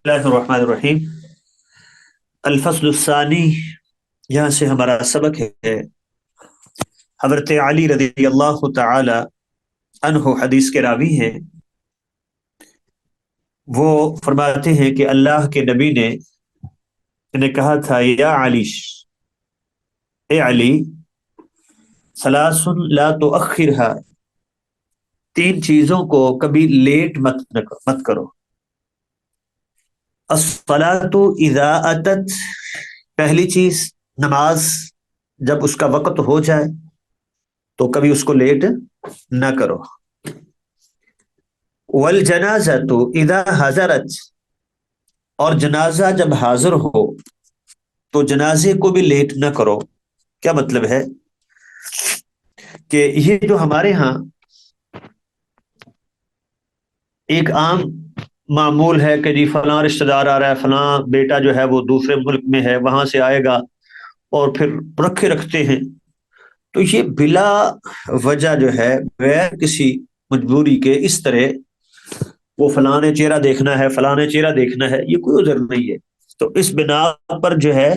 اللہ الرحمن الرحیم۔ الفصل الثانی، یہاں سے ہمارا سبق ہے۔ حضرت علی رضی اللہ تعالی عنہ حدیث کے راوی ہیں، وہ فرماتے ہیں کہ اللہ کے نبی نے انہیں کہا تھا، یا علی، اے علی، ثلاث لا تؤخرها، تین چیزوں کو کبھی لیٹ مت کرو۔ الصلاۃ اذا اتت، پہلی چیز نماز جب اس کا وقت ہو جائے تو کبھی اس کو لیٹ نہ کرو۔ والجنازۃ اذا حضرت، اور جنازہ جب حاضر ہو تو جنازے کو بھی لیٹ نہ کرو۔ کیا مطلب ہے کہ یہ جو ہمارے ہاں ایک عام معمول ہے کہ جی فلاں رشتہ دار آ رہا ہے، فلاں بیٹا جو ہے وہ دوسرے ملک میں ہے، وہاں سے آئے گا، اور پھر رکھتے ہیں، تو یہ بلا وجہ جو ہے بغیر کسی مجبوری کے اس طرح وہ فلاں نے چہرہ دیکھنا ہے، فلاں نے چہرہ دیکھنا ہے، یہ کوئی عذر نہیں ہے۔ تو اس بنا پر جو ہے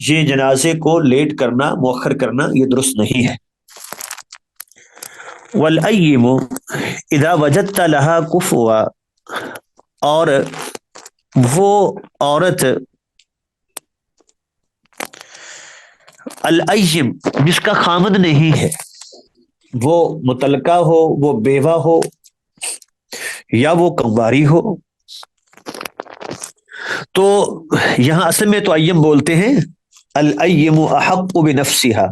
یہ جنازے کو لیٹ کرنا، مؤخر کرنا، یہ درست نہیں ہے۔ والأیم اذا وجدت لها کفوا، اور وہ عورت الأیم جس کا خامد نہیں ہے، وہ مطلقہ ہو، وہ بیوہ ہو، یا وہ کنواری ہو، تو یہاں اصل میں تو ایم بولتے ہیں، الأیم احق بنفسها،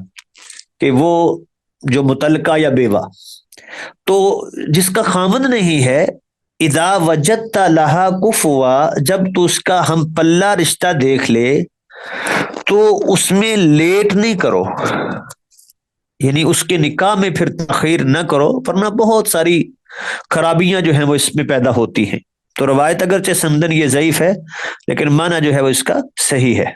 کہ وہ جو مطلقہ یا بیوہ، تو جس کا خامد نہیں ہے، اذا وجدت لها کفوا، جب تو اس کا ہم پلہ رشتہ دیکھ لے تو اس میں لیٹ نہیں کرو، یعنی اس کے نکاح میں پھر تاخیر نہ کرو، ورنہ بہت ساری خرابیاں جو ہیں وہ اس میں پیدا ہوتی ہیں۔ تو روایت اگرچہ سندن یہ ضعیف ہے، لیکن معنی جو ہے وہ اس کا صحیح ہے۔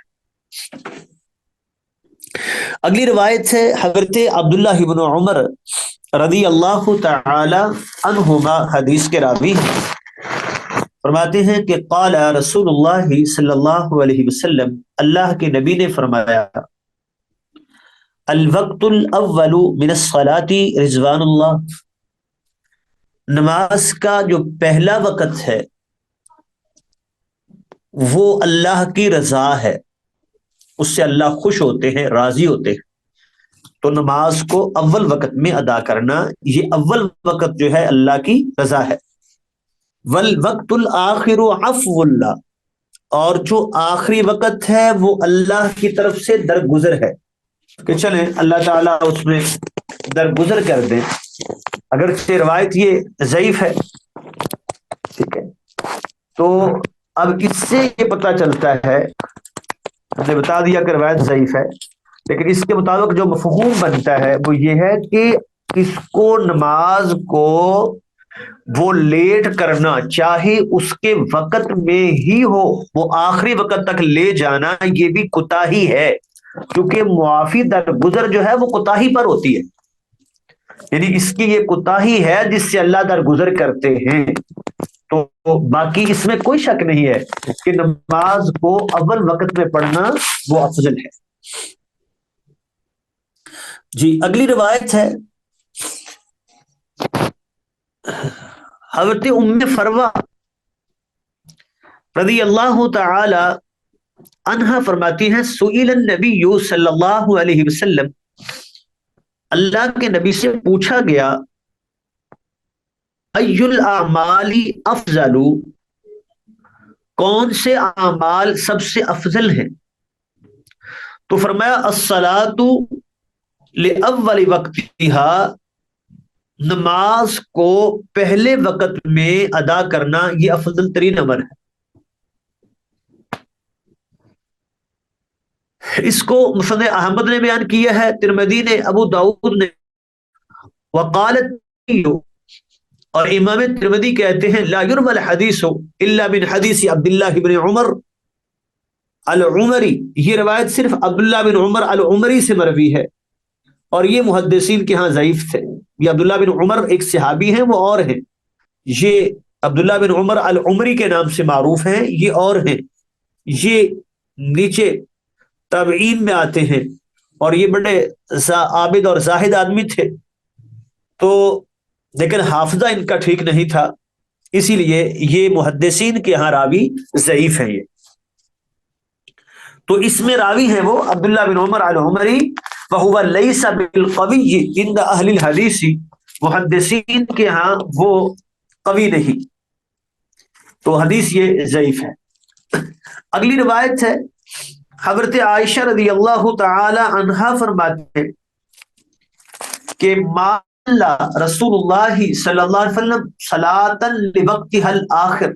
اگلی روایت ہے حضرت عبداللہ بن عمر رضی اللہ تعالی عنہما حدیث کے راوی ہیں، فرماتے ہیں کہ قال رسول اللہ صلی اللہ علیہ وسلم، اللہ کے نبی نے فرمایا، الوقت الاول من الصلاة رضوان اللہ، نماز کا جو پہلا وقت ہے وہ اللہ کی رضا ہے، اس سے اللہ خوش ہوتے ہیں، راضی ہوتے ہیں۔ تو نماز کو اول وقت میں ادا کرنا، یہ اول وقت جو ہے اللہ کی رضا ہے۔ والوقت الآخر عفو اللہ، اور جو آخری وقت ہے وہ اللہ کی طرف سے درگزر ہے، کہ چلیں اللہ تعالیٰ اس میں درگزر کر دیں۔ اگرچہ روایت یہ ضعیف ہے، ٹھیک ہے، تو اب اس سے یہ پتہ چلتا ہے، ہم نے بتا دیا کہ روایت ضعیف ہے، لیکن اس کے مطابق جو مفہوم بنتا ہے وہ یہ ہے کہ اس کو نماز کو وہ لیٹ کرنا، چاہے اس کے وقت میں ہی ہو، وہ آخری وقت تک لے جانا، یہ بھی کوتاہی ہے، کیونکہ معافی درگزر جو ہے وہ کوتاہی پر ہوتی ہے، یعنی اس کی یہ کوتاہی ہے جس سے اللہ درگزر کرتے ہیں۔ تو باقی اس میں کوئی شک نہیں ہے کہ نماز کو اول وقت میں پڑھنا وہ افضل ہے۔ جی اگلی روایت ہے حضرت ام فروہ رضی اللہ تعالی عنہا فرماتی ہیں، سئل النبی صلی اللہ علیہ وسلم، اللہ کے نبی سے پوچھا گیا، ای الاعمال افضل، کون سے اعمال سب سے افضل ہیں؟ تو فرمایا، الصلاۃ لاول وقتها، نماز کو پہلے وقت میں ادا کرنا یہ افضل ترین امر ہے۔ اس کو مسند احمد نے بیان کیا ہے، ترمذی نے، ابو داؤد نے، وقالت، اور امام ترمذی کہتے ہیں، لا یروى الحدیث الا من حدیث عبداللہ بن عمر العمری، یہ روایت صرف عبداللہ بن عمر العمری سے مروی ہے، اور یہ محدثین کے ہاں ضعیف تھے۔ یہ عبداللہ بن عمر ایک صحابی ہیں، وہ اور ہیں، یہ عبداللہ بن عمر العمری کے نام سے معروف ہیں، یہ اور ہیں، یہ نیچے تابعین میں آتے ہیں، اور یہ بڑے عابد اور زاہد آدمی تھے، تو لیکن حافظہ ان کا ٹھیک نہیں تھا، اسی لیے یہ محدثین کے یہاں راوی ضعیف ہیں یہ۔ تو اس میں راوی ہیں وہ عبداللہ بن عمر العمری، وہو لیس بالقوی عند اہل الحدیث، محدثین کے ہاں وہ قوی نہیں، تو حدیث یہ ضعیف ہے۔ اگلی روایت ہے، حضرت عائشہ رضی اللہ تعالی عنہا فرماتے ہیں کہ ما رسول اللہ صلی اللہ علیہ وسلم صلاۃ لوقتها الآخر،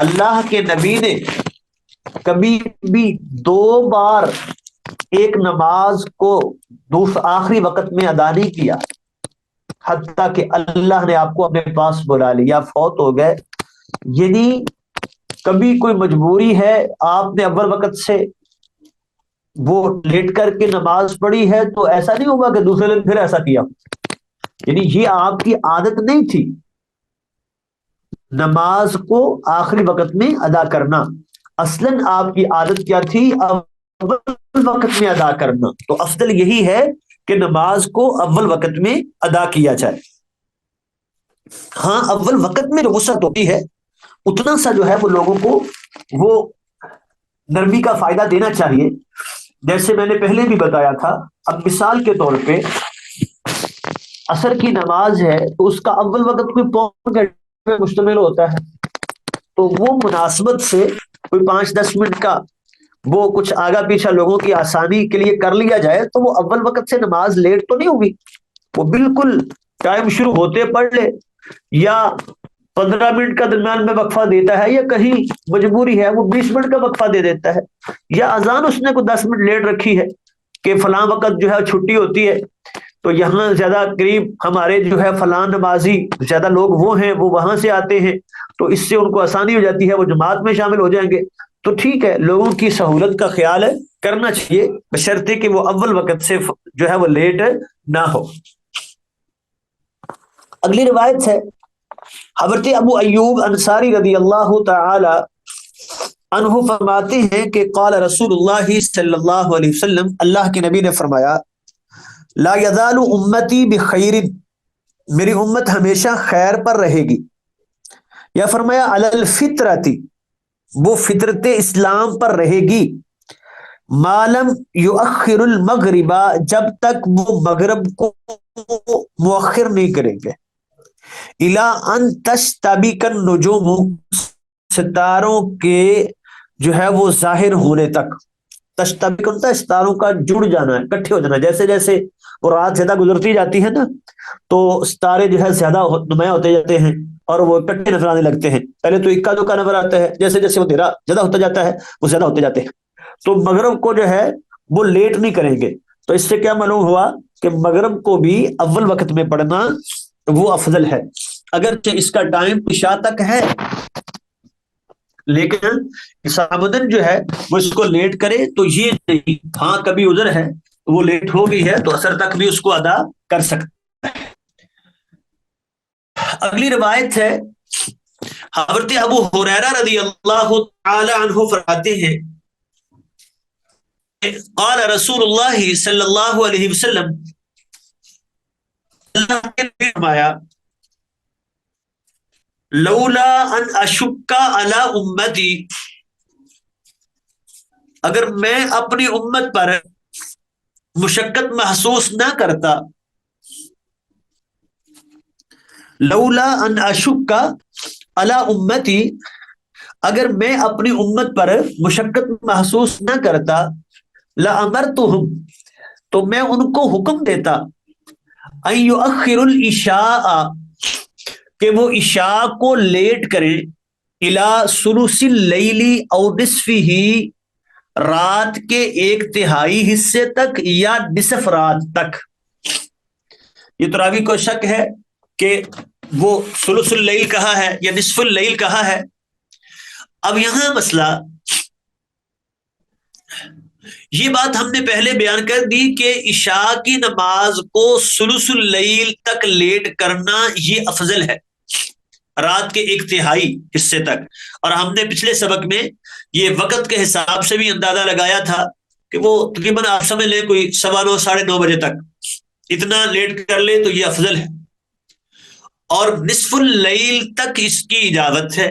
اللہ کے نبی نے کبھی بھی دو بار ایک نماز کو آخری وقت میں ادا نہیں کیا، حتیٰ کہ اللہ نے آپ کو اپنے پاس بلا لیا، فوت ہو گئے، یعنی کبھی کوئی مجبوری ہے، آپ نے اول وقت سے وہ لیٹ کر کے نماز پڑھی ہے، تو ایسا نہیں ہوگا کہ دوسرے دن پھر ایسا کیا، یعنی یہ آپ کی عادت نہیں تھی نماز کو آخری وقت میں ادا کرنا، اصلاً آپ کی عادت کیا تھی؟ اول وقت میں ادا کرنا، تو افضل یہی ہے کہ نماز کو اول وقت میں ادا کیا جائے۔ ہاں اول وقت میں جو وسعت ہوتی ہے اتنا سا جو ہے وہ لوگوں کو وہ نرمی کا فائدہ دینا چاہیے، جیسے میں نے پہلے بھی بتایا تھا۔ اب مثال کے طور پہ عصر کی نماز ہے تو اس کا اول وقت کوئی پون گھنٹے پہ مشتمل ہوتا ہے، تو وہ مناسبت سے کوئی 5-10 منٹ کا وہ کچھ آگا پیچھا لوگوں کی آسانی کے لیے کر لیا جائے، تو وہ اول وقت سے نماز لیٹ تو نہیں ہوگی، وہ بالکل ٹائم شروع ہوتے پڑھ لے، یا 15 منٹ کا درمیان میں وقفہ دیتا ہے، یا کہیں مجبوری ہے وہ 20 منٹ کا وقفہ دے دیتا ہے، یا اذان اس نے کوئی 10 منٹ لیٹ رکھی ہے کہ فلاں وقت جو ہے چھٹی ہوتی ہے، تو یہاں زیادہ قریب ہمارے جو ہے فلاں نمازی زیادہ لوگ وہ ہیں، وہ وہاں سے آتے ہیں، تو اس سے ان کو آسانی ہو جاتی ہے، وہ جماعت میں شامل ہو جائیں گے، تو ٹھیک ہے، لوگوں کی سہولت کا خیال کرنا چاہیے، بشرطے کہ وہ اول وقت سے جو ہے وہ لیٹ نہ ہو۔ اگلی روایت ہے، حضرت ابو ایوب انصاری رضی اللہ تعالی عنہ فرماتے ہیں کہ قال رسول اللہ صلی اللہ علیہ وسلم، اللہ کے نبی نے فرمایا، لا یزال امتی بخیر، میری امت ہمیشہ خیر پر رہے گی، یا فرمایا علی الفطرۃ، وہ فطرت اسلام پر رہے گی، ما لم یؤخر المغرب، جب تک وہ مغرب کو مؤخر نہیں کریں گے، الی ان تشتبک النجوم، ستاروں کے جو ہے وہ ظاہر ہونے تک، تشتبک ہوتا ہے ستاروں کا جڑ جانا، اکٹھے ہو جانا، جیسے جیسے وہ رات زیادہ گزرتی جاتی ہے نا، تو ستارے جو ہے زیادہ نمایاں ہوتے جاتے ہیں اور وہ اکٹھے نظر آنے لگتے ہیں، پہلے تو اکا دکا نظر آتا ہے، جیسے جیسے وہ اندھیرا زیادہ ہوتا جاتا ہے وہ زیادہ ہوتے جاتے ہیں، تو مغرب کو جو ہے وہ لیٹ نہیں کریں گے، تو اس سے کیا معلوم ہوا کہ مغرب کو بھی اول وقت میں پڑھنا وہ افضل ہے، اگرچہ اس کا ٹائم عشاء تک ہے، لیکن عصامدن جو ہے وہ اس کو لیٹ کرے تو یہ نہیں، ہاں کبھی ادھر ہے وہ لیٹ ہو گئی ہے تو اثر تک بھی اس کو ادا کر سکتا ہے۔ اگلی روایت ہے، حضرت ابو ہریرہ رضی اللہ تعالی عنہ فرماتے ہیں، قال رسول اللہ صلی اللہ علیہ وسلم، اللہ نے فرمایا، لولا ان اشک علی امتی، اگر میں اپنی امت پر مشقت محسوس نہ کرتا، لولا ان اشک علی امتی، اگر میں اپنی امت پر مشقت محسوس نہ کرتا، لامرتہم، تو میں ان کو حکم دیتا، ان یؤخر العشاء، کہ وہ عشاء کو لیٹ کریں، الی ثلث اللیل او نصفہ، رات کے 1/3 حصے تک یا نصف رات تک۔ یہ تو راوی کو شک ہے کہ وہ ثلث اللیل کہا ہے یا نصف اللیل کہا ہے۔ اب یہاں مسئلہ، یہ بات ہم نے پہلے بیان کر دی کہ عشاء کی نماز کو ثلث اللیل تک لیٹ کرنا یہ افضل ہے، رات کے 1/3 حصے تک، اور ہم نے پچھلے سبق میں یہ وقت کے حساب سے بھی اندازہ لگایا تھا کہ وہ تقریباً آپ سمجھ لیں کوئی 9:15 9:30 بجے تک اتنا لیٹ کر لے تو یہ افضل ہے، اور نصف اللیل تک اس کی اجازت ہے،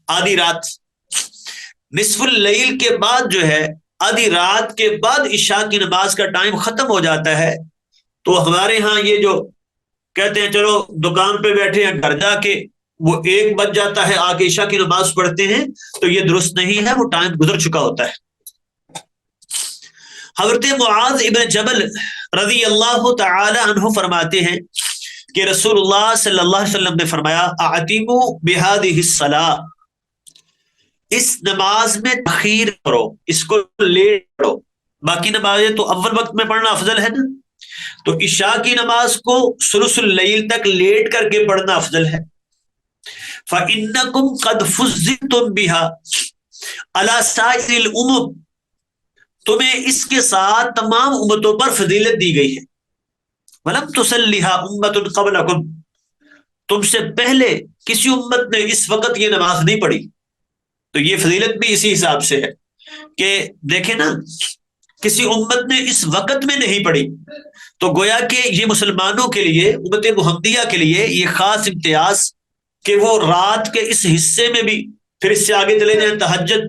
آدھی رات، نصف اللیل کے بعد جو ہے آدھی رات کے بعد عشاء کی نماز کا ٹائم ختم ہو جاتا ہے، تو ہمارے ہاں یہ جو کہتے ہیں چلو دکان پہ بیٹھے ہیں گھر جا کے وہ 1 بج جاتا ہے آ کے عشاء کی نماز پڑھتے ہیں، تو یہ درست نہیں ہے، وہ ٹائم گزر چکا ہوتا ہے۔ حضرت معاذ ابن جبل رضی اللہ تعالی عنہ فرماتے ہیں کہ رسول اللہ صلی اللہ علیہ وسلم نے فرمایا اعتموا بهذه الصلاۃ، اس نماز میں تخیر کرو، اس کو لیٹ پڑھو، باقی نمازیں تو اول وقت میں پڑھنا افضل ہے نا، تو عشاء کی نماز کو ثلث اللیل تک لیٹ کر کے پڑھنا افضل ہے۔ فَإِنَّكُمْ قَدْ فُضِّلْتُمْ بِهَا عَلَى سَائِرِ الْأُمَمِ، تمہیں اس کے ساتھ تمام امتوں پر فضیلت دی گئی ہے۔ وَلَمْ تُصَلِّهَا أُمَّةٌ قَبْلَكُمْ، تم سے پہلے کسی امت نے اس وقت یہ نماز نہیں پڑھی، تو یہ فضیلت بھی اسی حساب سے ہے کہ دیکھیں نا، کسی امت نے اس وقت میں نہیں پڑھی، تو گویا کہ یہ مسلمانوں کے لیے، امت محمدیہ کے لیے یہ خاص امتیاز کہ وہ رات کے اس حصے میں بھی، پھر اس سے آگے چلے جائیں تہجد،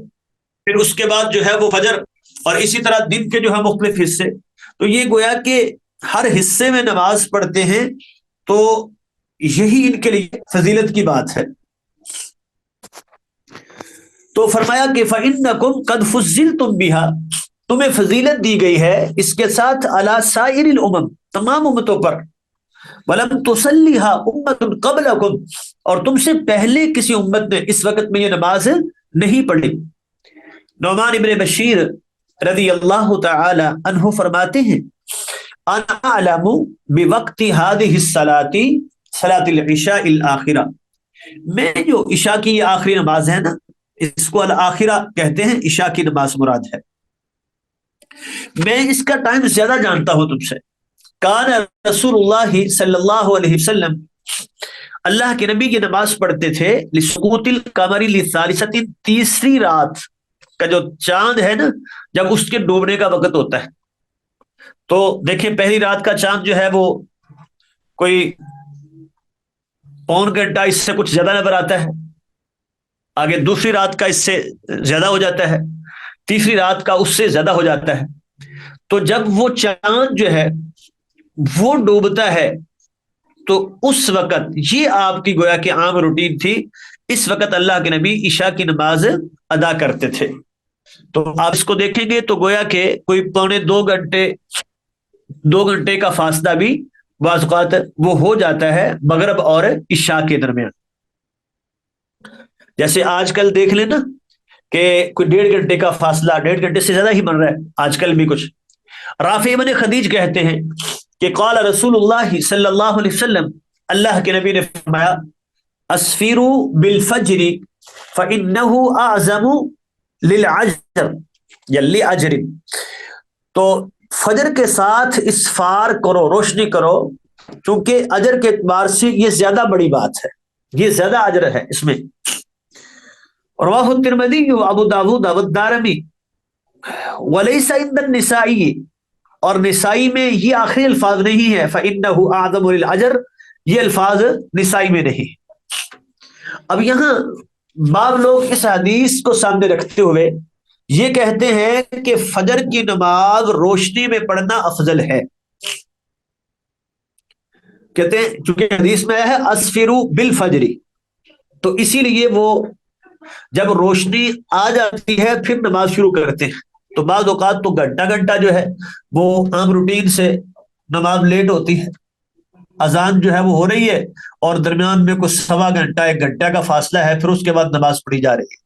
پھر اس کے بعد جو ہے وہ فجر، اور اسی طرح دن کے جو ہے مختلف حصے، تو یہ گویا کہ ہر حصے میں نماز پڑھتے ہیں، تو یہی ان کے لیے فضیلت کی بات ہے۔ تو فرمایا کہ فَإِنَّكُمْ قَدْ فُضِّلْتُمْ بِهَا، تمہیں فضیلت دی گئی ہے اس کے ساتھ عَلَى سَائِرِ الْأُمَمِ، تمام امتوں پر، وَلَمْ تُصَلِّهَا أُمَّةٌ قَبْلَكُمْ، اور تم سے پہلے کسی امت نے اس وقت میں یہ نماز نہیں پڑھی۔ نعمان ابن بشیر رضی اللہ تعالی عنہ فرماتے ہیں انا اعلم بوقت هذه الصلاة صلاة العشاء الآخرہ، میں جو عشاء کی یہ آخری نماز ہے نا، اس کو الآخرہ کہتے ہیں، عشاء کی نماز مراد ہے، میں اس کا ٹائم زیادہ جانتا ہوں تم سے۔ کان رسول اللہ صلی اللہ علیہ وسلم، اللہ کے نبی یہ نماز پڑھتے تھے لسقوط القمر للثالثۃ، تیسری رات کا جو چاند ہے نا، جب اس کے ڈوبنے کا وقت ہوتا ہے، تو دیکھیں پہلی رات کا چاند جو ہے وہ کوئی 1 گھنٹہ اس سے کچھ زیادہ نظر آتا ہے، آگے دوسری رات کا اس سے زیادہ ہو جاتا ہے، تیسری رات کا اس سے زیادہ ہو جاتا ہے، تو جب وہ چاند جو ہے وہ ڈوبتا ہے تو اس وقت یہ آپ کی گویا کہ عام روٹین تھی، اس وقت اللہ کے نبی عشاء کی نماز ادا کرتے تھے۔ تو آپ اس کو دیکھیں گے تو گویا کہ کوئی 2 گھنٹے کا فاصلہ بھی بعض اوقات وہ ہو جاتا ہے مغرب اور عشاء کے درمیان۔ جیسے آج کل دیکھ لیں نا کہ کوئی 1.5 گھنٹے کا فاصلہ، 1.5 گھنٹے سے زیادہ ہی بن رہا ہے آج کل بھی کچھ۔ رافع بن خدیج کہتے ہیں کہ قال رسول اللہ صلی اللہ علیہ وسلم، اللہ کے نبی نے فرمایا اسفروا بالفجر فإنه اعظم للعجر یا لعجر، تو فجر کے ساتھ اسفار کرو، روشنی کرو، چونکہ اجر کے اعتبار سے یہ زیادہ بڑی بات ہے، یہ زیادہ اجر ہے اس میں۔ رواہ الترمذی و ابو داود والدارمی ولیس عند النسائی، اور نسائی میں یہ آخری الفاظ نہیں ہے فإنه اعظم للعجر، یہ الفاظ نسائی میں نہیں۔ اب یہاں بعض لوگ اس حدیث کو سامنے رکھتے ہوئے یہ کہتے ہیں کہ فجر کی نماز روشنی میں پڑھنا افضل ہے، کہتے ہیں چونکہ حدیث میں ہے اسفروا بالفجر، تو اسی لیے وہ جب روشنی آ جاتی ہے پھر نماز شروع کرتے ہیں، تو بعض اوقات تو گھنٹہ گھنٹہ جو ہے وہ عام روٹین سے نماز لیٹ ہوتی ہے، اذان جو ہے وہ ہو رہی ہے اور درمیان میں کچھ 1.25 گھنٹہ 1 گھنٹہ کا فاصلہ ہے، پھر اس کے بعد نماز پڑھی جا رہی ہے۔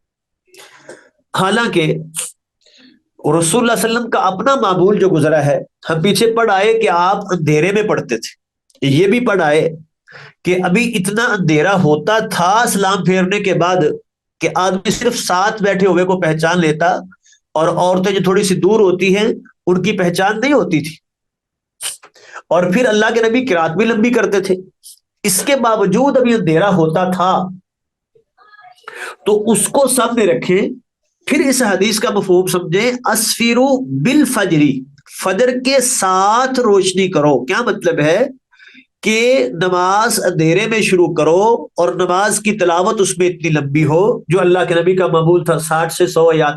حالانکہ رسول اللہ علیہ وسلم کا اپنا معمول جو گزرا ہے، ہم پیچھے پڑھ آئے کہ آپ اندھیرے میں پڑھتے تھے، یہ بھی پڑھ آئے کہ ابھی اتنا اندھیرا ہوتا تھا سلام پھیرنے کے بعد کہ آدمی صرف ساتھ بیٹھے ہوئے کو پہچان لیتا، اور عورتیں جو تھوڑی سی دور ہوتی ہیں ان کی پہچان نہیں ہوتی تھی، اور پھر اللہ کے نبی قرات بھی لمبی کرتے تھے، اس کے باوجود اب یہ اندھیرا ہوتا تھا تو اس کو سامنے رکھیں. پھر اس حدیث کا مفہوم سمجھیں. اسفرو بالفجری، فجر کے ساتھ روشنی کرو. کیا مطلب ہے کہ نماز اندھیرے میں شروع کرو اور نماز کی تلاوت اس میں اتنی لمبی ہو جو اللہ کے نبی کا معمول تھا 60 سے 100 آیات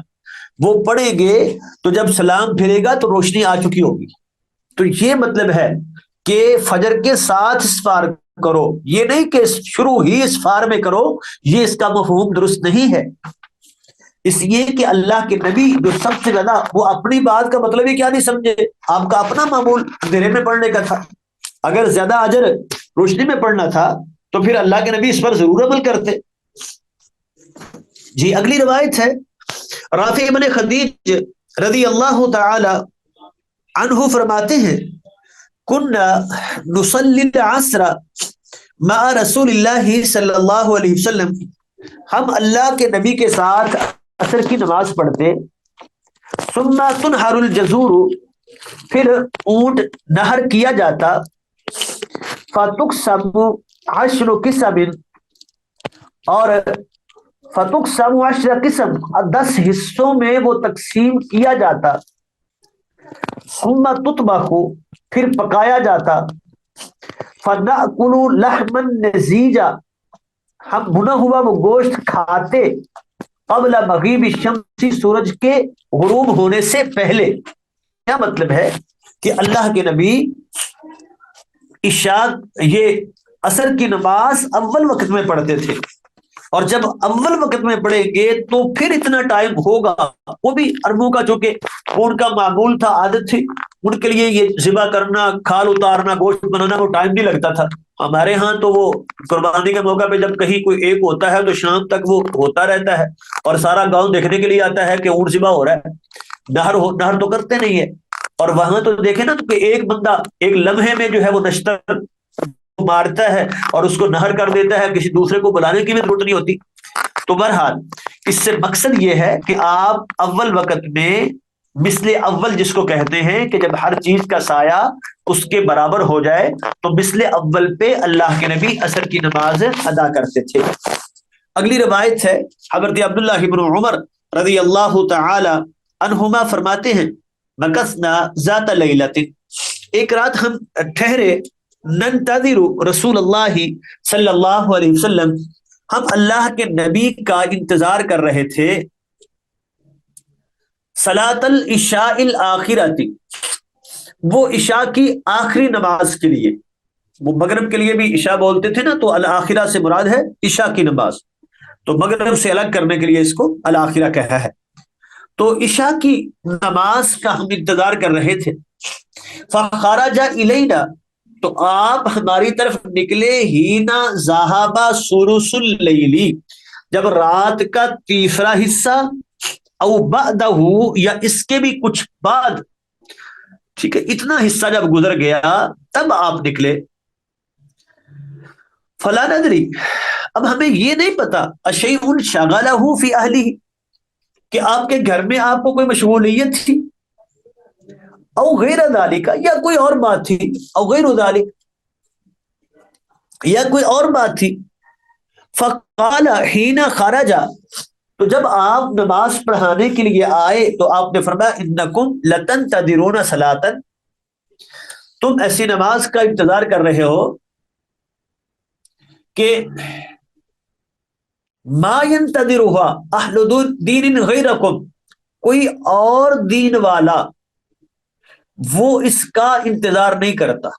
وہ پڑھیں گے تو جب سلام پھرے گا تو روشنی آ چکی ہوگی. تو یہ مطلب ہے کہ فجر کے ساتھ اسفار کرو، یہ نہیں کہ شروع ہی اسفار میں کرو، یہ اس کا مفہوم درست نہیں ہے. اس لیے کہ اللہ کے نبی جو سب سے زیادہ وہ اپنی بات کا مطلب ہی کیا نہیں سمجھے. آپ کا اپنا معمول اندھیرے میں پڑھنے کا تھا. اگر زیادہ اجر روشنی میں پڑھنا تھا تو پھر اللہ کے نبی اس پر ضرور عمل کرتے. جی اگلی روایت ہے رافع ابن خدیج رضی اللہ تعالی عنہ فرماتے ہیں کننا نصلی العصر مع رسول اللہ صلی اللہ علیہ وسلم، ہم اللہ کے نبی کے ساتھ عصر کی نماز پڑھتے. ثم تنحر الجزور، پھر اونٹ نہر کیا جاتا. فتقسم 10 قسم، اور فتقسم 10 قسم، 10 حصوں میں وہ تقسیم کیا جاتا. ثم تطبخ، پھر پکایا جاتا. فنأکل لحما نزیجا، ہم بنا ہوا وہ گوشت کھاتے. قبل مغیب الشمس، سورج کے غروب ہونے سے پہلے. کیا مطلب ہے کہ اللہ کے نبی عشاء یہ عصر کی نماز اول وقت میں پڑھتے تھے، اور جب اول وقت میں پڑھیں گے تو پھر اتنا ٹائم ہوگا. وہ بھی عربوں کا چونکہ ان کا معمول تھا، عادت تھی، ان کے لیے یہ ذبح کرنا، کھال اتارنا، گوشت بنانا وہ ٹائم نہیں لگتا تھا. ہمارے ہاں تو وہ قربانی کے موقع پہ جب کہیں کوئی ایک ہوتا ہے تو شام تک وہ ہوتا رہتا ہے اور سارا گاؤں دیکھنے کے لیے آتا ہے کہ اونٹ ذبح ہو رہا ہے. نہر تو کرتے نہیں ہے. اور وہاں تو دیکھیں نا کہ ایک بندہ ایک لمحے میں جو ہے وہ نشتر مارتا ہے اور اس کو نہر کر دیتا ہے، کسی دوسرے کو بلانے کی بھی ضرورت نہیں ہوتی. تو بہرحال اس سے مقصد یہ ہے کہ آپ اول وقت میں مثل اول جس کو کہتے ہیں کہ جب ہر چیز کا سایہ اس کے برابر ہو جائے تو مثل اول پہ اللہ کے نبی عصر کی نماز ادا کرتے تھے. اگلی روایت ہے حضرت عبداللہ بن عمر رضی اللہ تعالی عنہما فرماتے ہیں مکثنا ذات لیلۃ، ایک رات ہم ٹھہرے. ننتظر رسول اللہ صلی اللہ علیہ وسلم، ہم اللہ کے نبی کا انتظار کر رہے تھے. صلاۃ العشاء الآخرۃ، وہ عشاء کی آخری نماز کے لیے. وہ مغرب کے لیے بھی عشاء بولتے تھے نا، تو الآخرہ سے مراد ہے عشاء کی نماز، تو مغرب سے الگ کرنے کے لیے اس کو الآخرہ کہا ہے. تو عشاء کی نماز کا ہم انتظار کر رہے تھے. فخرج الینا، تو آپ ہماری طرف نکلے. ہی نہ ذہابا ثلث اللیل، جب رات کا تیسرا حصہ، او بعدہ، یا اس کے بھی کچھ بعد، ٹھیک ہے، اتنا حصہ جب گزر گیا تب آپ نکلے. فلا ندری، اب ہمیں یہ نہیں پتا اشیء شغلہ فی اہلہ، کہ آپ کے گھر میں آپ کو کوئی مشغولیت تھی، او غیر ذالک، یا کوئی اور بات تھی، او غیر ذالک، یا کوئی اور بات تھی. فقال حین خرج، تو جب آپ نماز پڑھانے کے لیے آئے تو آپ نے فرمایا انکم لتنتظرون صلاۃ، تم ایسی نماز کا انتظار کر رہے ہو کہ ما ينتظرها اہل دین غیرکم، کوئی اور دین والا وہ اس کا انتظار نہیں کرتا.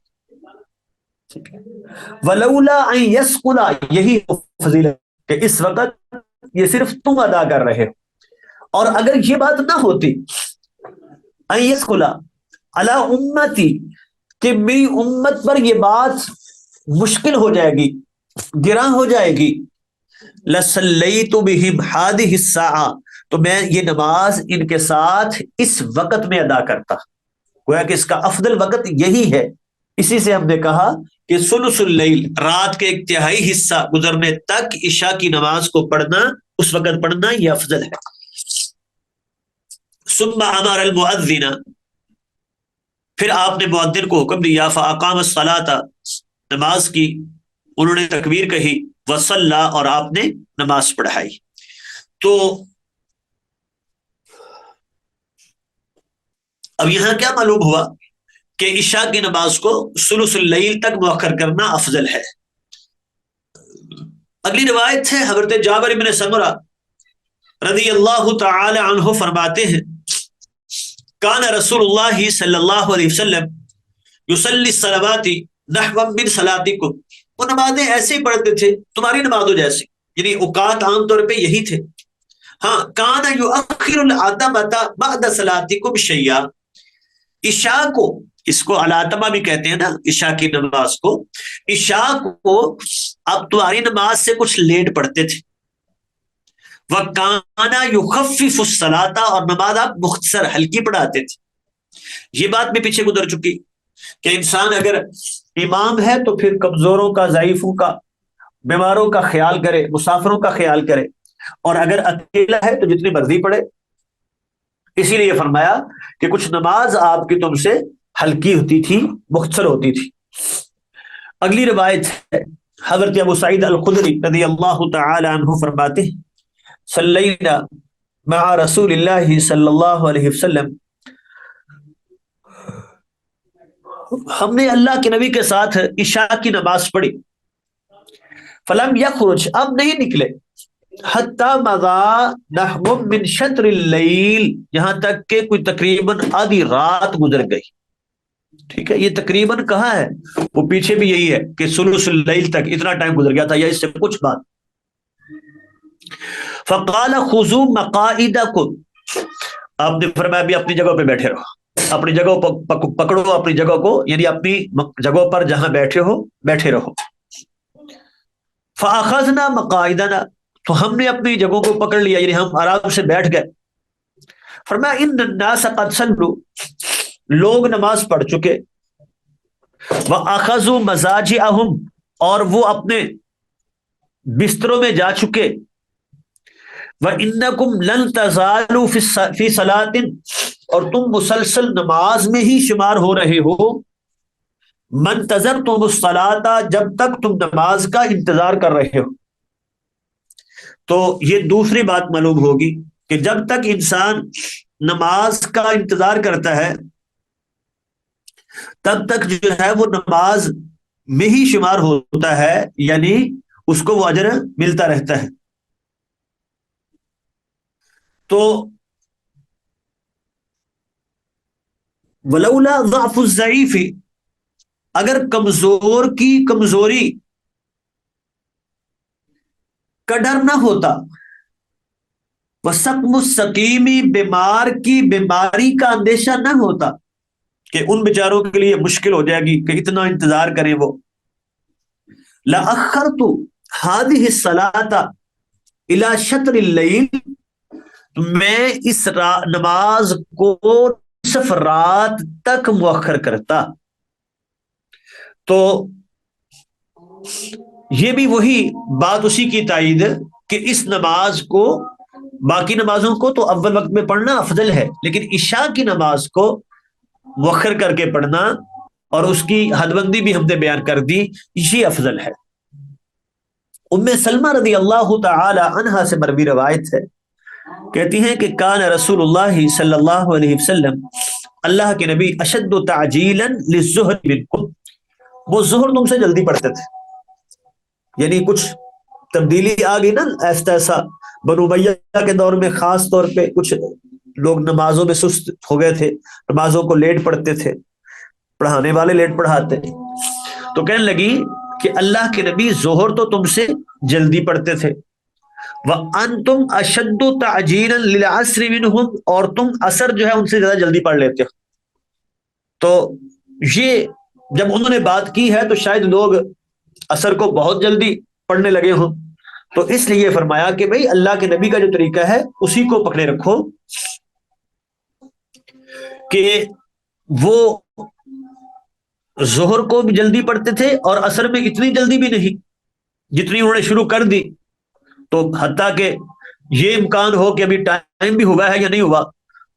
ولولا ان یسقل، یہی فضیلت کہ اس وقت یہ صرف تم ادا کر رہے ہو، اور اگر یہ بات نہ ہوتی ان یسقل علی امتی، کہ میری امت پر یہ بات مشکل ہو جائے گی، گراں ہو جائے گی، لصلیت بہم ہذہ الساعہ، تو میں یہ نماز ان کے ساتھ اس وقت میں ادا کرتا. گویا کہ اس کا افضل وقت یہی ہے. اسی سے ہم نے کہا کہ ثلث اللیل، رات کے ایک تہائی حصہ گزرنے تک عشاء کی نماز کو پڑھنا، اس وقت پڑھنا یہ افضل ہے. ثم امر المؤذن، پھر آپ نے مؤذن کو حکم دیا، فاقام الصلاۃ، نماز کی انہوں نے تکبیر کہی، وصلی، اور آپ نے نماز پڑھائی۔ تو اب یہاں کیا معلوم ہوا کہ عشاء کی نماز کو ثلث اللیل تک مؤخر کرنا افضل ہے۔ اگلی روایت ہے حضرت جابر بن سمرہ رضی اللہ تعالی عنہ فرماتے ہیں، کان رسول اللہ صلی اللہ علیہ وسلم یصلی الصلوات نحوا من صلاتکم، وہ نمازیں ایسے ہی پڑھتے تھے تمہاری نمازوں جیسی، یعنی اوقات عام طور پہ یہی تھے۔ ہاں، کان یؤخر العتمۃ بعد صلاتکم شیئا، عشاء کو، اس کو العتمہ بھی کہتے ہیں نا، عشاء کی نماز کو، عشاء کو اب تمہاری نماز سے کچھ لیٹ پڑھتے تھے۔ وَكَانَ يُخَفِّفُ الصَّلَاةَ، اور نماز آپ مختصر ہلکی پڑھاتے تھے۔ یہ بات بھی پیچھے گزر چکی کہ انسان اگر امام ہے تو پھر کمزوروں کا، ضعیفوں کا، بیماروں کا خیال کرے، مسافروں کا خیال کرے، اور اگر اکیلا ہے تو جتنی مرضی پڑھے۔ اسی لیے فرمایا کہ کچھ نماز آپ کی تم سے ہلکی ہوتی تھی، مختصر ہوتی تھی۔ اگلی روایت ہے حضرت ابو سعید الخدری رضی اللہ تعالی عنہ فرماتے ہیں، صلینا مع رسول اللہ صلی اللہ علیہ وسلم، ہم نے اللہ کے نبی کے ساتھ عشاء کی نماز پڑھی، فلم یخرج، اب نہیں نکلے، حتی مضا نحو من شطر اللیل، یہاں تک کہ کوئی تقریباً آدھی رات گزر گئی۔ ٹھیک ہے، یہ تقریباً کہاں ہے، وہ پیچھے بھی یہی ہے کہ ثلث اللیل تک اتنا ٹائم گزر گیا تھا یا اس سے کچھ بات۔ فقال خذوا مقاعدکم، آپ نے فرمایا بھی اپنی جگہ پہ بیٹھے رہو، اپنی جگہ پکڑو، اپنی جگہ کو، یعنی اپنی جگہوں پر جہاں بیٹھے ہو بیٹھے رہو۔ فاخذنا مقاعدنا، تو ہم نے اپنی جگہوں کو پکڑ لیا، یعنی ہم آرام سے بیٹھ گئے۔ فرمایا ان الناس قد صلوا، لوگ نماز پڑھ چکے، واخذوا مضاجعهم، اور وہ اپنے بستروں میں جا چکے، وَإِنَّكُمْ لَن تَزَالُوا فِي صَلَاةٍ، اور تم مسلسل نماز میں ہی شمار ہو رہے ہو، مَنْتَظَرْتُمُ الصَّلَاةَ، جب تک تم نماز کا انتظار کر رہے ہو۔ تو یہ دوسری بات معلوم ہوگی کہ جب تک انسان نماز کا انتظار کرتا ہے تب تک جو ہے وہ نماز میں ہی شمار ہوتا ہے، یعنی اس کو وہ اجر ملتا رہتا ہے۔ تو ولولا ضعف الضعیف، اگر کمزور کی کمزوری کا ڈر نہ ہوتا، وسقم السقیم، بیمار کی بیماری کا اندیشہ نہ ہوتا کہ ان بیچاروں کے لیے مشکل ہو جائے گی کہ اتنا انتظار کریں وہ، لأخرت هذه الصلاة الى شطر اللیل، تو میں اس نماز کو نصف رات تک مؤخر کرتا۔ تو یہ بھی وہی بات اسی کی تائید کہ اس نماز کو، باقی نمازوں کو تو اول وقت میں پڑھنا افضل ہے، لیکن عشاء کی نماز کو مؤخر کر کے پڑھنا، اور اس کی حد بندی بھی ہم نے بیان کر دی، یہ افضل ہے۔ ام سلمہ رضی اللہ تعالی عنہا سے مروی روایت ہے، کہتی ہیں کہ کان رسول اللہ صلی اللہ علیہ وسلم، اللہ کے نبی، اشد تعجیلا للظہر منکم، وہ ظہر تم سے جلدی پڑھتے تھے، یعنی کچھ تبدیلی آ گئی نا، ایسا ایسا بنو امیہ کے دور میں خاص طور پہ کچھ لوگ نمازوں میں سست ہو گئے تھے، نمازوں کو لیٹ پڑھتے تھے، پڑھانے والے لیٹ پڑھاتے، تو کہنے لگی کہ اللہ کے نبی ظہر تو تم سے جلدی پڑھتے تھے، وَأَنْتُمْ أَشَدُّ تَعْجِيلًا لِلْعَصْرِ مِنْهُمْ، اور تم عصر جو ہے ان سے زیادہ جلدی پڑھ لیتے ہو۔ تو یہ جب انہوں نے بات کی ہے تو شاید لوگ عصر کو بہت جلدی پڑھنے لگے ہوں، تو اس لیے فرمایا کہ بھئی اللہ کے نبی کا جو طریقہ ہے اسی کو پکڑے رکھو، کہ وہ ظہر کو بھی جلدی پڑھتے تھے اور عصر میں اتنی جلدی بھی نہیں جتنی انہوں نے شروع کر دی، تو حتیٰ کہ یہ امکان ہو کہ ابھی ٹائم بھی ہوا ہے یا نہیں ہوا،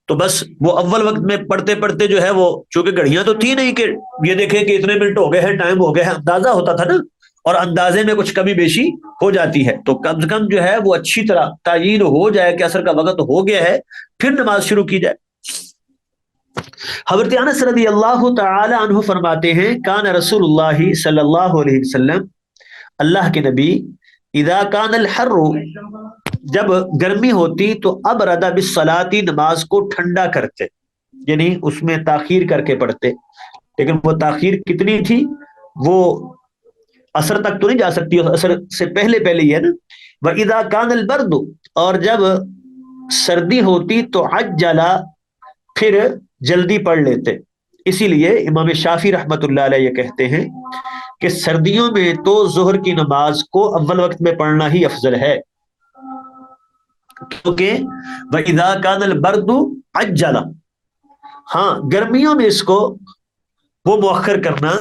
تو بس وہ اول وقت میں پڑھتے پڑھتے جو ہے وہ، چونکہ گھڑیاں تو تھی نہیں کہ یہ دیکھیں کہ اتنے منٹ ہو گئے ہیں، ٹائم ہو گیا ہے، اندازہ ہوتا تھا نا اور اندازے میں کچھ کمی بیشی ہو جاتی ہے تو کم سے کم جو ہے وہ اچھی طرح تعین ہو جائے کہ عصر کا وقت ہو گیا ہے، پھر نماز شروع کی جائے۔ حضرت انس رضی اللہ تعالی عنہ فرماتے ہیں کان رسول اللہ صلی اللہ علیہ وسلم، اللہ کے نبی، اذا کان الحر، جب گرمی ہوتی تو ابرد بالصلاۃ، نماز کو ٹھنڈا کرتے، یعنی اس میں تاخیر کر کے پڑھتے، لیکن وہ تاخیر کتنی تھی، وہ عصر تک تو نہیں جا سکتی، عصر سے پہلے پہلے ہی ہے نا۔ وَإِذَا كَانَ الْبَرْدُ، اور جب سردی ہوتی تو عجل، پھر جلدی پڑھ لیتے۔ اسی لیے امام شافعی رحمۃ اللہ علیہ یہ کہتے ہیں کہ سردیوں میں تو ظہر کی نماز کو اول وقت میں پڑھنا ہی افضل ہے، کیونکہ وَإِذَا كَانَ الْبَرْدُ عجل، ہاں گرمیوں میں اس کو وہ مؤخر کرنا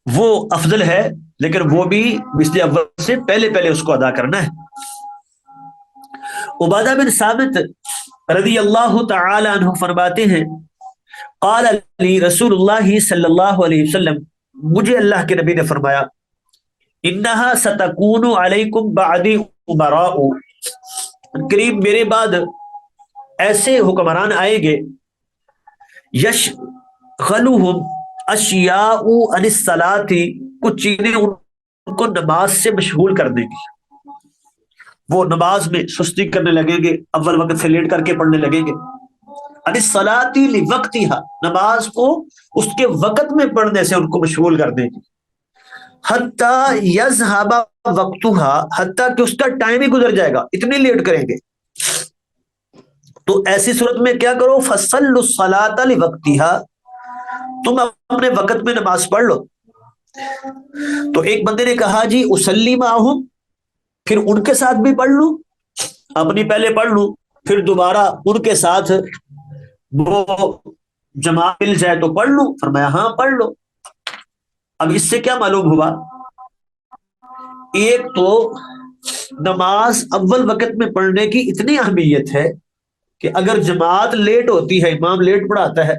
وہ افضل ہے، لیکن وہ بھی مثل اول سے پہلے پہلے اس کو ادا کرنا ہے۔ عبادہ بن ثابت رضی اللہ تعالی عنہ فرماتے ہیں قال علی رسول اللہ صلی اللہ علیہ وسلم، مجھے اللہ کے نبی نے فرمایا انہا ستکون علیکم بعدی امراء، قریب میرے بعد ایسے حکمران آئیں گے یشغلہم اشیاء عن الصلاۃ، کچھ چیزیں ان کو نماز سے مشغول کر دیں گی، وہ نماز میں سستی کرنے لگیں گے، اول وقت سے لیٹ کر کے پڑھنے لگیں گے، عن الصلاۃ لوقتها، نماز کو اس کے وقت میں پڑھنے سے ان کو مشغول کر دیں گے، حتی یذهب وقتها، حتی کہ اس کا ٹائم ہی گزر جائے گا، اتنی لیٹ کریں گے۔ تو ایسی صورت میں کیا کرو، فصلوا الصلاۃ لوقتها، تم اپنے وقت میں نماز پڑھ لو۔ تو ایک بندے نے کہا جی اصلی معہم، پھر ان کے ساتھ بھی پڑھ لوں، اپنی پہلے پڑھ لوں پھر دوبارہ ان کے ساتھ وہ جماعت مل جائے تو پڑھ لوں؟ فرمایا ہاں پڑھ لو۔ اب اس سے کیا معلوم ہوا، ایک تو نماز اول وقت میں پڑھنے کی اتنی اہمیت ہے کہ اگر جماعت لیٹ ہوتی ہے، امام لیٹ پڑھاتا ہے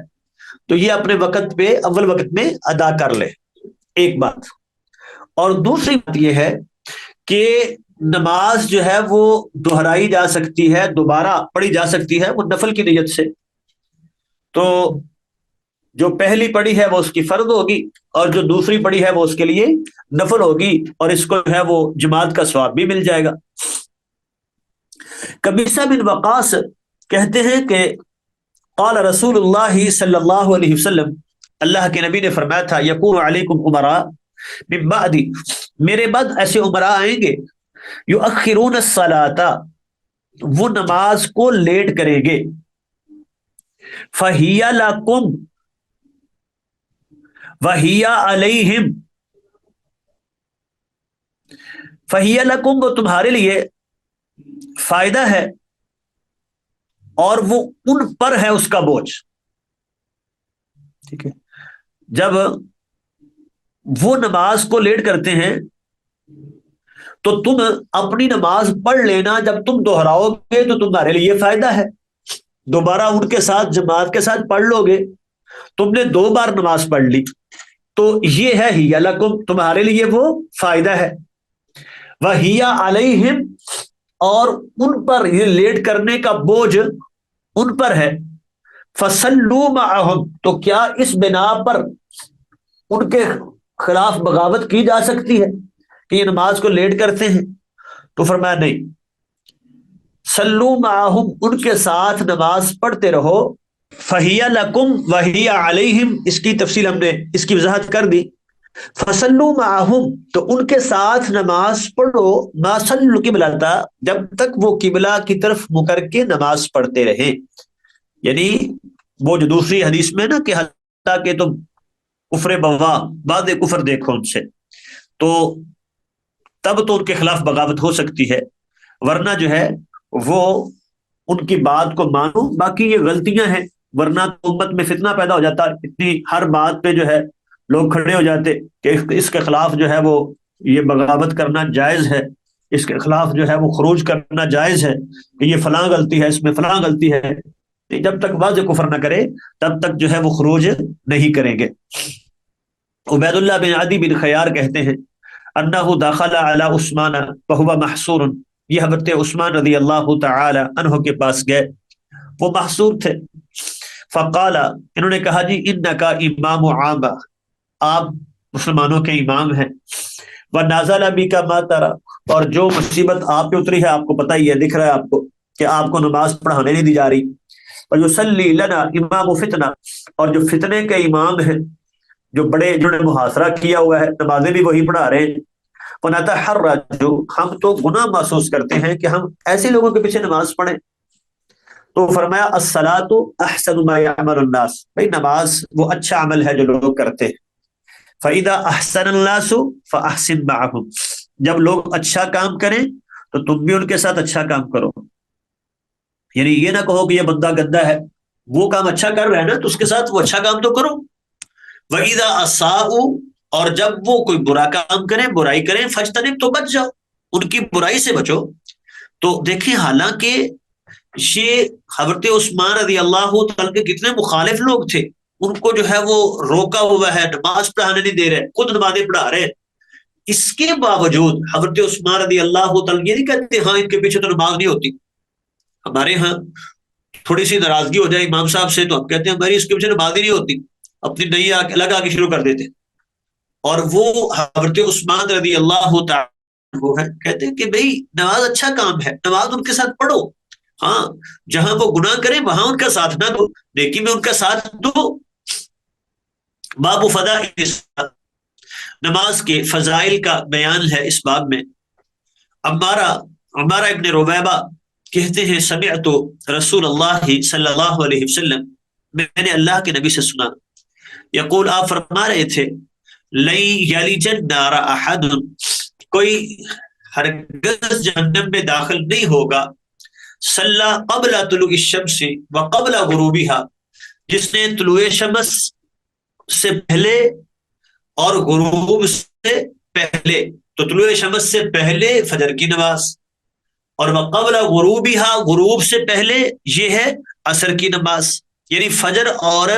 تو یہ اپنے وقت پہ اول وقت میں ادا کر لے، ایک بات۔ اور دوسری بات یہ ہے کہ نماز جو ہے وہ دہرائی جا سکتی ہے، دوبارہ پڑھی جا سکتی ہے، وہ نفل کی نیت سے، تو جو پہلی پڑھی ہے وہ اس کی فرض ہوگی اور جو دوسری پڑھی ہے وہ اس کے لیے نفل ہوگی، اور اس کو ہے وہ جماعت کا ثواب بھی مل جائے گا۔ قبیصہ بن وقاص کہتے ہیں کہ قال رسول اللہ صلی اللہ علیہ وسلم، اللہ کے نبی نے فرمایا تھا یقول علیکم امراء من بعدی، میرے بعد ایسے امراء آئیں گے یؤخرون الصلاۃ، وہ نماز کو لیٹ کریں گے، فہی لکم وہی علیہم، فہی لکم وہ تمہارے لیے فائدہ ہے اور وہ ان پر ہے اس کا بوجھ، ٹھیک ہے۔ جب وہ نماز کو لیٹ کرتے ہیں تو تم اپنی نماز پڑھ لینا، جب تم دوہراؤ گے تو تمہارے لیے فائدہ ہے، دوبارہ ان کے ساتھ جماعت کے ساتھ پڑھ لو گے، تم نے 2 بار نماز پڑھ لی تو یہ ہے ہی لکم، تمہارے لیے وہ فائدہ ہے، وہی علیہم، اور ان پر یہ لیٹ کرنے کا بوجھ ان پر ہے، فصلوا معہم، تو کیا اس بنا پر ان کے خلاف بغاوت کی جا سکتی ہے کہ یہ نماز کو لیٹ کرتے ہیں؟ تو فرمایا نہیں، صلو معہم، ان کے ساتھ نماز پڑھتے رہو، فہی لکم وہی علیہم، اس کی تفصیل ہم نے اس کی وضاحت کر دی، فصلو معہم، تو ان کے ساتھ نماز پڑھو، ما صلوا قبلتا، جب تک وہ قبلہ کی طرف منہ کر کے نماز پڑھتے رہیں، یعنی وہ جو دوسری حدیث میں نا کہ حتیٰ کہ تم کفر بوا، بعد کفر دیکھو ان سے، تو تب تو ان کے خلاف بغاوت ہو سکتی ہے، ورنہ جو ہے وہ ان کی بات کو مانو، باقی یہ غلطیاں ہیں، ورنہ تو امت میں فتنہ پیدا ہو جاتا، اتنی ہر بات پہ جو ہے لوگ کھڑے ہو جاتے کہ اس کے خلاف جو ہے وہ یہ بغاوت کرنا جائز ہے، اس کے خلاف جو ہے وہ خروج کرنا جائز ہے کہ یہ فلاں غلطی ہے، اس میں فلاں غلطی ہے، جب تک واضح کفر نہ کرے تب تک جو ہے وہ خروج نہیں کریں گے۔ عبید اللہ بن عدی بن خیار کہتے ہیں انہ دخل علی عثمان وهو محصور، یہ حضرت عثمان رضی اللہ تعالی عنہ کے پاس گئے، وہ محصور تھے۔ فقال، انہوں نے کہا جی انکا امام عام، آپ مسلمانوں کے امام ہیں، ونازل بک ما ترى، اور جو مصیبت آپ پہ اتری ہے آپ کو پتہ ہی ہے، دکھ رہا ہے آپ کو کہ آپ کو نماز پڑھانے نہیں دی جا رہی، ویصلی لنا امام فتنہ، اور جو فتنے کے امام ہیں، جو بڑے جنہوں نے محاصرہ کیا ہوا ہے، نمازیں بھی وہی پڑھا رہے ہیں، ونتحرج، ہم تو گناہ محسوس کرتے ہیں کہ ہم ایسے لوگوں کے پیچھے نماز پڑھیں۔ تو فرمایا الصلاۃ احسن ما يعمل الناس، بھائی نماز وہ اچھا عمل ہے جو لوگ کرتے ہیں، فَإِذَا أَحْسَنَ النَّاسُ فَأَحْسِن مَعَهُمْ، جب لوگ اچھا کام کریں تو تم بھی ان کے ساتھ اچھا کام کرو، یعنی یہ نہ کہو کہ یہ بندہ گندا ہے، وہ کام اچھا کر رہا ہے نا تو اس کے ساتھ وہ اچھا کام تو کرو۔ وَإِذَا أَسَاءُوا، اور جب وہ کوئی برا کام کریں، برائی کریں، فَاجْتَنِبْ، تو بچ جاؤ، ان کی برائی سے بچو۔ تو دیکھیں حالانکہ یہ حضرت عثمان رضی اللہ تعالیٰ کے کتنے مخالف لوگ تھے، ان کو جو ہے وہ روکا ہوا ہے، نماز پڑھانے نہیں دے رہے، خود نمازیں پڑھا رہے ہیں، اس کے باوجود حضرت عثمان رضی اللہ تعالیٰ یہ نہیں کہتے ہاں ان کے پیچھے تو نماز نہیں ہوتی۔ ہمارے ہاں تھوڑی سی ناراضگی ہو جائے امام صاحب سے تو ہم کہتے ہیں ہماری اس کے پیچھے نماز ہی نہیں ہوتی، اپنی نئی الگ آگے شروع کر دیتے، اور وہ حضرت عثمان رضی اللہ تعالیٰ وہ ہے کہتے ہیں کہ بھئی نماز اچھا کام ہے، نماز ان کے ساتھ پڑھو، ہاں جہاں وہ گناہ کریں وہاں ان کا ساتھ نہ دو، نیکی میں ان کا ساتھ دو۔ باب فضائل الصلاۃ، نماز کے فضائل کا بیان ہے اس باب میں۔ عمارہ ابن ربیبہ کہتے ہیں سمعت رسول اللہ صلی اللہ علیہ وسلم، میں نے اللہ کے نبی سے سنا، یقول، آپ فرما رہے تھے، لن یلج النار احد، کوئی ہرگز جہنم میں داخل نہیں ہوگا، صلی قبل طلوع الشمس وقبل غروبها، جس نے طلوع شمس سے پہلے اور غروب سے پہلے، تو طلوع شمس سے پہلے فجر کی نماز، اور وقبل غروبها، غروب سے پہلے یہ ہے عصر کی نماز، یعنی فجر اور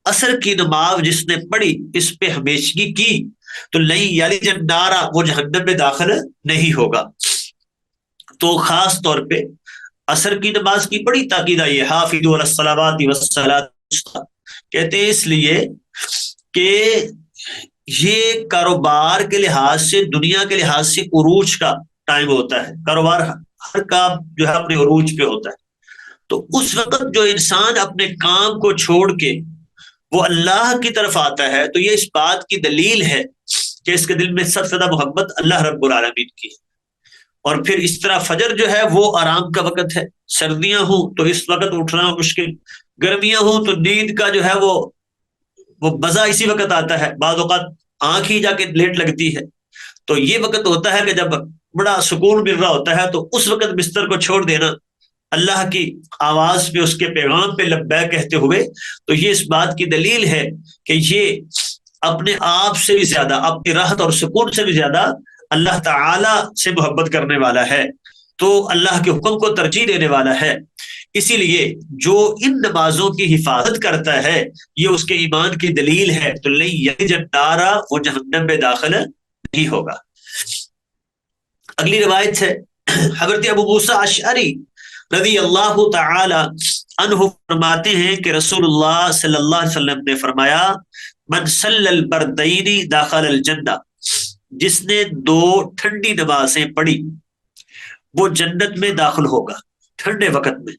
عصر کی نماز جس نے پڑھی اس پہ ہمیشگی کی تو لن یلج النار، وہ جہنم میں داخل نہیں ہوگا۔ تو خاص طور پہ عصر کی نماز کی بڑی تاکید آئی ہے، حافظوا علی الصلوات والصلاۃ الوسطیٰ، کہتے ہیں اس لیے کہ یہ کاروبار کے لحاظ سے، دنیا کے لحاظ سے عروج کا ٹائم ہوتا ہے، کاروبار ہر کام جو ہے اپنے عروج پہ ہوتا ہے، تو اس وقت جو انسان اپنے کام کو چھوڑ کے وہ اللہ کی طرف آتا ہے تو یہ اس بات کی دلیل ہے کہ اس کے دل میں سب سے زیادہ محبت اللہ رب العالمین کی ہے۔ اور پھر اس طرح فجر جو ہے وہ آرام کا وقت ہے، سردیاں ہوں تو اس وقت اٹھنا مشکل، گرمیاں ہوں تو نیند کا جو ہے وہ مزہ اسی وقت آتا ہے، بعض اوقات آنکھ ہی جا کے لیٹ لگتی ہے، تو یہ وقت ہوتا ہے کہ جب بڑا سکون مل رہا ہوتا ہے، تو اس وقت بستر کو چھوڑ دینا اللہ کی آواز پہ، اس کے پیغام پہ لبیک کہتے ہوئے، تو یہ اس بات کی دلیل ہے کہ یہ اپنے آپ سے بھی زیادہ، اپنی راحت اور سکون سے بھی زیادہ اللہ تعالی سے محبت کرنے والا ہے، تو اللہ کے حکم کو ترجیح دینے والا ہے، اسی لیے جو ان نمازوں کی حفاظت کرتا ہے یہ اس کے ایمان کی دلیل ہے، تو لن یلج النار، وہ جہنم میں داخل نہیں ہوگا۔ اگلی روایت ہے حضرت ابو موسیٰ اشعری رضی اللہ تعالی عنہ فرماتے ہیں کہ رسول اللہ صلی اللہ علیہ وسلم نے فرمایا، من صلی البردین دخل الجنہ، جس نے 2 ٹھنڈی نمازیں پڑھی وہ جنت میں داخل ہوگا، ٹھنڈے وقت میں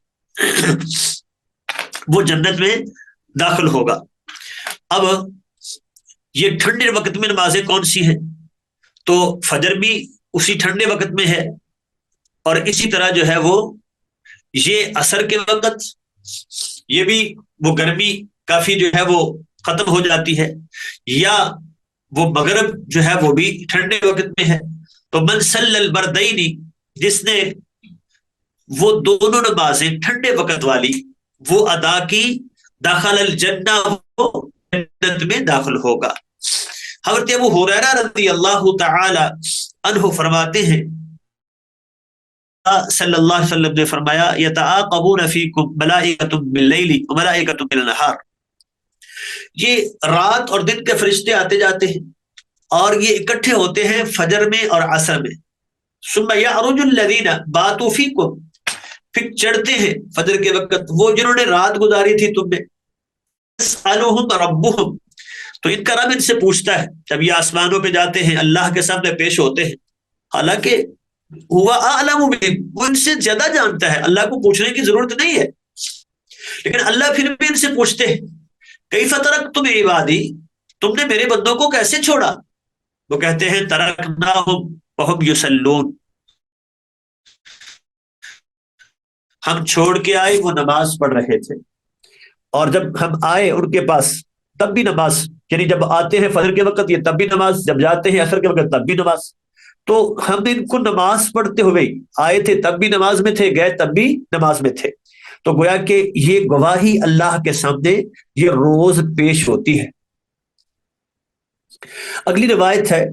وہ جنت میں داخل ہوگا۔ اب یہ ٹھنڈے وقت میں نمازیں کون سی ہیں؟ تو فجر بھی اسی ٹھنڈے وقت میں ہے، اور اسی طرح جو ہے وہ یہ عصر کے وقت، یہ بھی وہ گرمی کافی جو ہے وہ ختم ہو جاتی ہے، یا وہ مغرب جو ہے وہ بھی ٹھنڈے وقت میں ہے۔ تو من صلی البردین، جس نے وہ دونوں نمازیں ٹھنڈے وقت والی وہ ادا کی، داخل الجنہ، وہ جنت میں داخل ہوگا۔ حضرت ابو ہریرہ رضی اللہ تعالی عنہ فرماتے ہیں صلی اللہ علیہ وسلم نے فرمایا، یتعاقبون فیکم ملائکۃ باللیل وملائکۃ بالنہار، یہ رات اور دن کے فرشتے آتے جاتے ہیں، اور یہ اکٹھے ہوتے ہیں فجر میں اور عصر میں. ثم یعرج الذین باتوا فیکم، پھر چڑھتے ہیں فجر کے وقت وہ جنہوں نے رات گزاری تھی تم میں. یسألہم ربہم، تو ان کا رب ان سے پوچھتا ہے. جب یہ آسمانوں پہ جاتے ہیں اللہ کے سامنے پیش ہوتے ہیں، حالانکہ ہوا اعلم بہم، وہ ان سے زیادہ جانتا ہے، اللہ کو پوچھنے کی ضرورت نہیں ہے، لیکن اللہ پھر بھی ان سے پوچھتے ہیں کیف ترکتم عبادی، تم نے میرے بندوں کو کیسے چھوڑا؟ وہ کہتے ہیں ترکناہم وہم یصلون، ہم چھوڑ کے آئے وہ نماز پڑھ رہے تھے، اور جب ہم آئے ان کے پاس تب بھی نماز، یعنی جب آتے ہیں فجر کے وقت یہ تب بھی نماز، جب جاتے ہیں عصر کے وقت تب بھی نماز. تو ہم ان کو نماز پڑھتے ہوئے آئے تھے تب بھی نماز میں تھے، گئے تب بھی نماز میں تھے. تو گویا کہ یہ گواہی اللہ کے سامنے یہ روز پیش ہوتی ہے. اگلی روایت ہے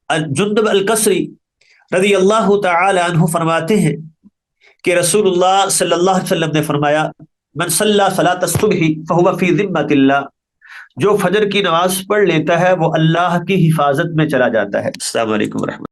جندب القصری رضی اللہ تعالی عنہ فرماتے ہیں کہ رسول اللہ صلی اللہ علیہ وسلم نے فرمایا من صلی صلاۃ الصبح فهو فی ذمۃ اللہ، جو فجر کی نماز پڑھ لیتا ہے وہ اللہ کی حفاظت میں چلا جاتا ہے. السلام علیکم ورحمۃ اللہ.